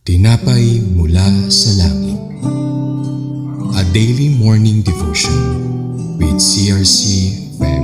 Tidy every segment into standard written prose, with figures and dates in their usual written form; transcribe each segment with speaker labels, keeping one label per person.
Speaker 1: Tinapay mula sa langit. A daily morning devotion with CRC Fam.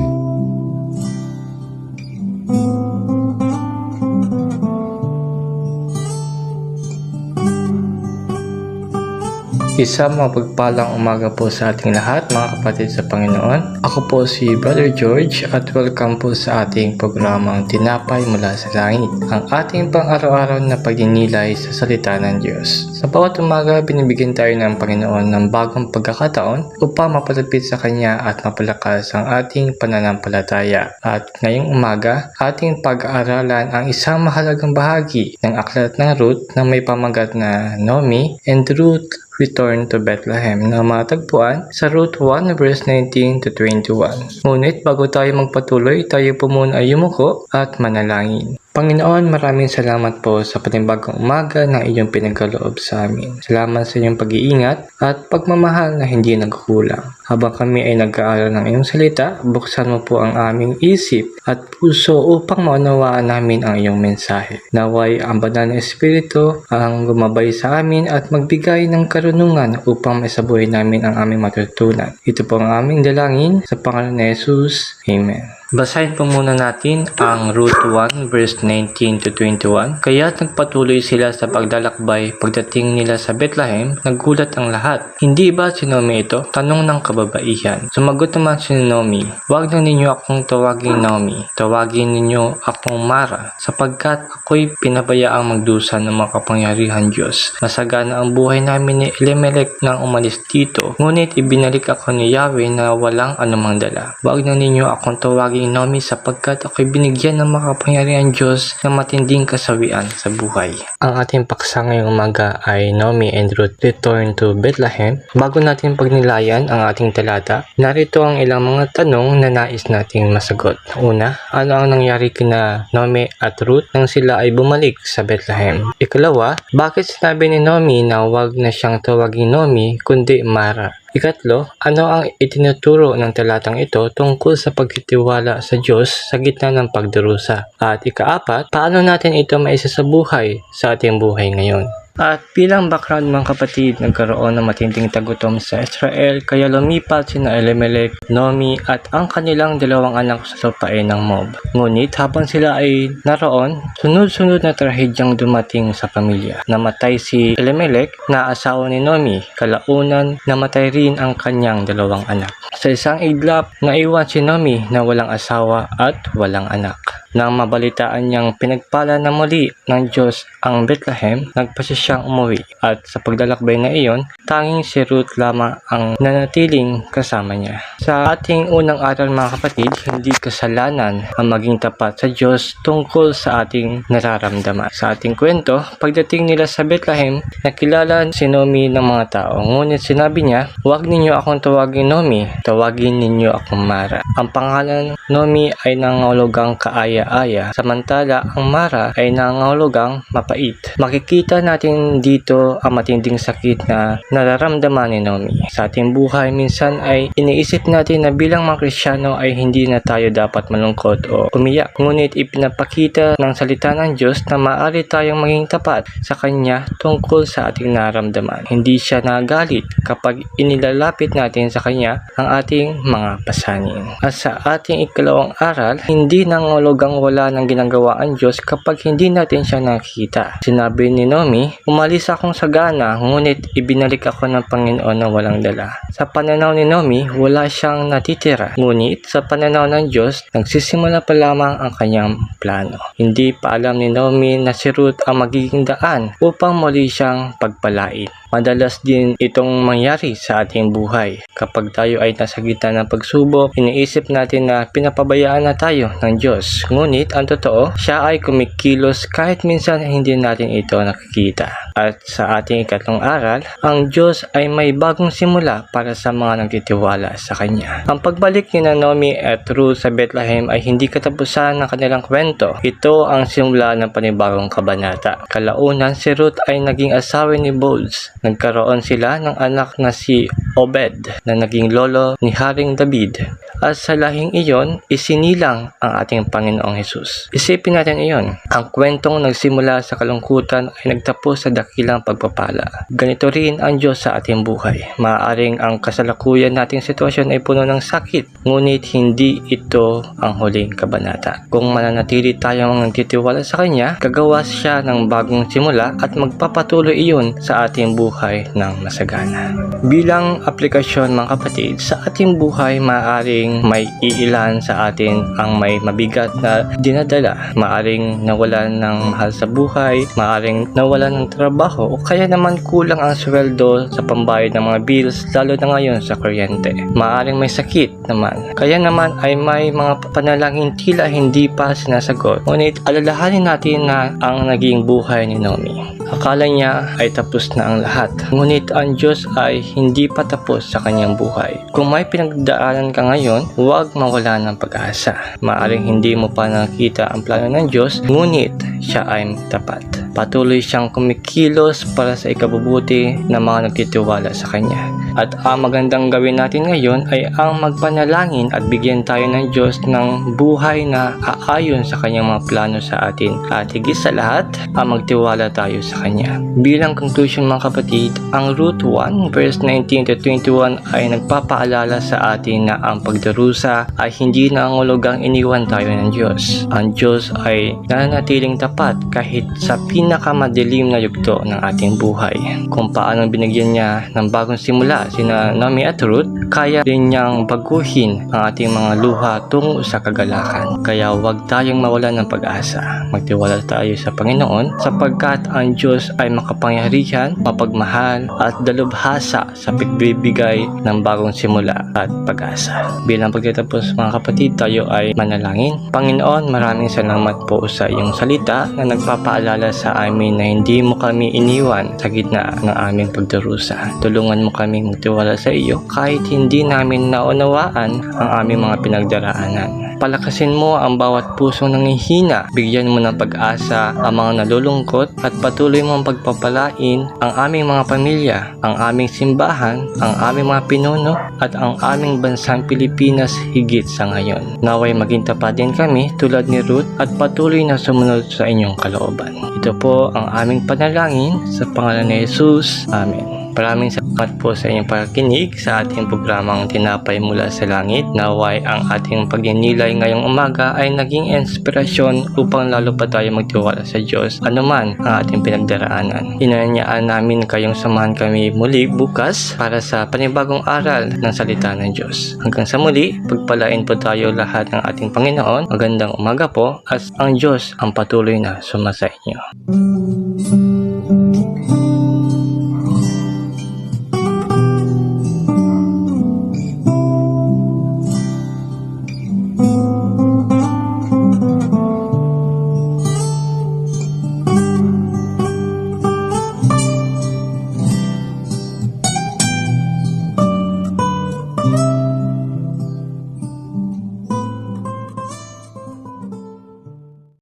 Speaker 2: Isang mapagpalang umaga po sa ating lahat, mga kapatid sa Panginoon. Ako po si Brother George at welcome po sa ating programang Tinapay mula sa Langit, ang ating pang-araw-araw na pagdinilay sa salita ng Diyos. Sa bawat umaga, binibigyan tayo ng Panginoon ng bagong pagkakataon upang mapalapit sa Kanya at mapalakas ang ating pananampalataya. At ngayong umaga, ating pag-aaralan ang isang mahalagang bahagi ng aklat ng Ruth na may pamagat na Naomi and Ruth Return to Bethlehem na matagpuan sa Ruth 1 verse 19 to 21. Ngunit bago tayo magpatuloy, tayo po muna ay yumuko at manalangin. Panginoon, maraming salamat po sa panibagong umaga na iyong pinagkaloob sa amin. Salamat sa iyong pag-iingat at pagmamahal na hindi nagkukulang. Habang kami ay nag-aaral ng iyong salita, buksan mo po ang aming isip at puso upang maunawaan namin ang iyong mensahe. Naway ang banal na Espiritu ang gumabay sa amin at magbigay ng karunungan upang maisabuhay namin ang aming matutunan. Ito po ang aming dalangin sa pangalan ni Jesus. Amen. Basahin po muna natin ang Ruth 1 verse 19 to 21. Kaya't nagpatuloy sila sa paglalakbay. Pagdating nila sa Bethlehem, nagulat ang lahat. Hindi ba si Naomi ito? Tanong ng kababaihan. Sumagot naman si Naomi, huwag na ninyo akong tawagin Naomi. Tawagin ninyo akong Mara, sapagkat ako'y pinabayaang magdusa ng makapangyarihan Diyos. Masagana ang buhay namin ni Elimelech nang umalis dito. Ngunit ibinalik ako ni Yahweh na walang anumang dala. Huwag na ninyo akong tawagin Naomi sapagkat ako'y binigyan ng makapangyarihan Diyos na matinding kasawian sa buhay. Ang ating paksa ngayong umaga ay Naomi and Ruth Return to Bethlehem. Bago natin pagnilayan ang ating talata, narito ang ilang mga tanong na nais nating masagot. Una, ano ang nangyari kina Naomi at Ruth nang sila ay bumalik sa Bethlehem? Ikalawa, bakit sinabi ni Naomi na huwag na siyang tawagin Naomi kundi Mara? Ikatlo, ano ang itinuturo ng talatang ito tungkol sa pagtitiwala sa Diyos sa gitna ng pagdurusa? At ikaapat, paano natin ito maisasabuhay sa ating buhay ngayon? At bilang background mga kapatid, nagkaroon ng matinding tagutom sa Israel kaya lumipat sina Elimelech, Naomi at ang kanilang dalawang anak sa lupain ng Moab. Ngunit habang sila ay naroon, sunod-sunod na trahedyang dumating sa pamilya. Namatay si Elimelech na asawa ni Naomi, kalaunan namatay rin ang kanyang dalawang anak. Sa isang iglap, naiwan si Naomi na walang asawa at walang anak. Nang mabalitaan niyang pinagpala na muli ng Diyos ang Bethlehem, nagpasya siyang umuwi at sa paglalakbay na iyon, tanging si Ruth lamang ang nanatiling kasama niya. Sa ating unang aral mga kapatid, hindi kasalanan ang maging tapat sa Diyos tungkol sa ating nararamdaman. Sa ating kwento, pagdating nila sa Bethlehem, nakilala si Naomi ng mga tao. Ngunit sinabi niya, huwag ninyo akong tawagin Naomi, tawagin ninyo akong Mara. Ang pangalan Naomi ay nangangahulugang kaaya-aya, samantala ang Mara ay nangangahulugang mapait. Makikita natin dito ang matinding sakit na nararamdaman ni Naomi. Sa ating buhay, minsan ay iniisip natin na bilang mga Kristiyano ay hindi na tayo dapat malungkot o umiyak. Ngunit ipinapakita ng salita ng Diyos na maaari tayong maging tapat sa Kanya tungkol sa ating nararamdaman. Hindi siya nagalit kapag inilalapit natin sa Kanya ang ating mga pasanin. At sa ating ikalawang aral, hindi nangangahulugang wala ng ginagawa ang Diyos kapag hindi natin siya nakikita. Sinabi ni Naomi, umalis akong sagana, ngunit ibinalik ako ng Panginoon na walang dala. Sa pananaw ni Naomi, wala siyang natitira. Ngunit sa pananaw ng Diyos, nagsisimula pa lamang ang kanyang plano. Hindi pa alam ni Naomi na si Ruth ang magiging daan upang muli siyang pagpalain. Madalas din itong mangyari sa ating buhay. Kapag tayo ay nasa gitna ng pagsubok, iniisip natin na pinapabayaan na tayo ng Diyos. Ngunit ang totoo, siya ay kumikilos kahit minsan hindi natin ito nakikita. At sa ating ikatlong aral, ang Diyos ay may bagong simula para sa mga nagtitiwala sa Kanya. Ang pagbalik ni Naomi at Ruth sa Bethlehem ay hindi katapusan ng kanilang kwento. Ito ang simula ng panibagong kabanata. Kalaunan, si Ruth ay naging asawa ni Boaz. Nagkaroon sila ng anak na si Obed na naging lolo ni Haring David. at sa lahing iyon, isinilang ang ating Panginoong Hesus. Isipin natin iyon. Ang kwentong nagsimula sa kalungkutan ay nagtapos sa dakilang pagpapala. Ganito rin ang Diyos sa ating buhay. Maaaring ang kasalukuyan nating sitwasyon ay puno ng sakit, ngunit hindi ito ang huling kabanata. Kung mananatili tayong nagtitiwala sa Kanya, gagawa siya ng bagong simula at magpapatuloy iyon sa ating buhay ng masagana. Bilang aplikasyon mga kapatid, sa ating buhay maaaring may iilan sa atin ang may mabigat na dinadala. Maaaring nawalan ng mahal sa buhay, maaaring nawalan ng trabaho, o kaya naman kulang ang sweldo sa pambayad ng mga bills, lalo na ngayon sa kuryente. Maaaring may sakit naman. Kaya naman ay may mga panalangin tila hindi pa sinasagot. Ngunit alalahanin natin na ang naging buhay ni Naomi. Akala niya ay tapos na ang lahat. Ngunit ang Diyos ay hindi pa tapos sa kanyang buhay. Kung may pinagdaanan ka ngayon, huwag mawala ng pag-asa. Maaring hindi mo pa nakita ang plano ng Diyos, ngunit siya ay tapat. Patuloy siyang kumikilos para sa ikabubuti ng mga nagtitiwala sa Kanya. At ang magandang gawin natin ngayon ay ang magpanalangin at bigyan tayo ng Diyos ng buhay na aayon sa Kanyang mga plano sa atin. At higit sa lahat, ang magtiwala tayo sa Kanya. Bilang conclusion mga kapatid, ang Ruth 1 verse 19 to 21 ay nagpapaalala sa atin na ang pagdarusa ay hindi nangangulugang iniwan tayo ng Diyos. Ang Diyos ay nananatiling tapat kahit sa pinakamadilim na yugto ng ating buhay. Kung paano binigyan niya ng bagong simula sina Naomi at Ruth, kaya rin niyang baguhin ang ating mga luha tungo sa kagalakan. Kaya huwag tayong mawalan ng pag-asa. Magtiwala tayo sa Panginoon sapagkat ang Diyos ay makapangyarihan, mapagmahal at dalubhasa sa pagbibigay ng bagong simula at pag-asa. Bilang pagtatapos mga kapatid, tayo ay manalangin. Panginoon, maraming salamat po sa iyong salita na nagpapaalala sa amin na hindi mo kami iniwan sa gitna ng aming pagdarusa. Tulungan mo kami magtiwala sa iyo kahit hindi namin naunawaan ang aming mga pinagdaraanan. Palakasin mo ang bawat pusong nanghihina, bigyan mo ng pag-asa ang mga nalulungkot at patuloy mong pagpapalain ang aming mga pamilya, ang aming simbahan, ang aming mga pinuno at ang aming bansang Pilipinas higit sa ngayon. Naway maging tapat din kami tulad ni Ruth at patuloy na sumunod sa inyong kalooban. Ito po ang aming panalangin sa pangalan ni Jesus. Amen. Maraming salamat po sa inyong pakikinig sa ating programang Tinapay Mula sa Langit. Naway ang ating pagninilay ngayong umaga ay naging inspirasyon upang lalo pa tayo magtiwala sa Diyos anuman ang ating pinagdaraanan. Hinahayaan namin kayong samahan kami muli bukas para sa panibagong aral ng salita ng Diyos. Hanggang sa muli, pagpalain po tayo lahat ng ating Panginoon. Magandang umaga po at ang Diyos ang patuloy na sumasa inyo.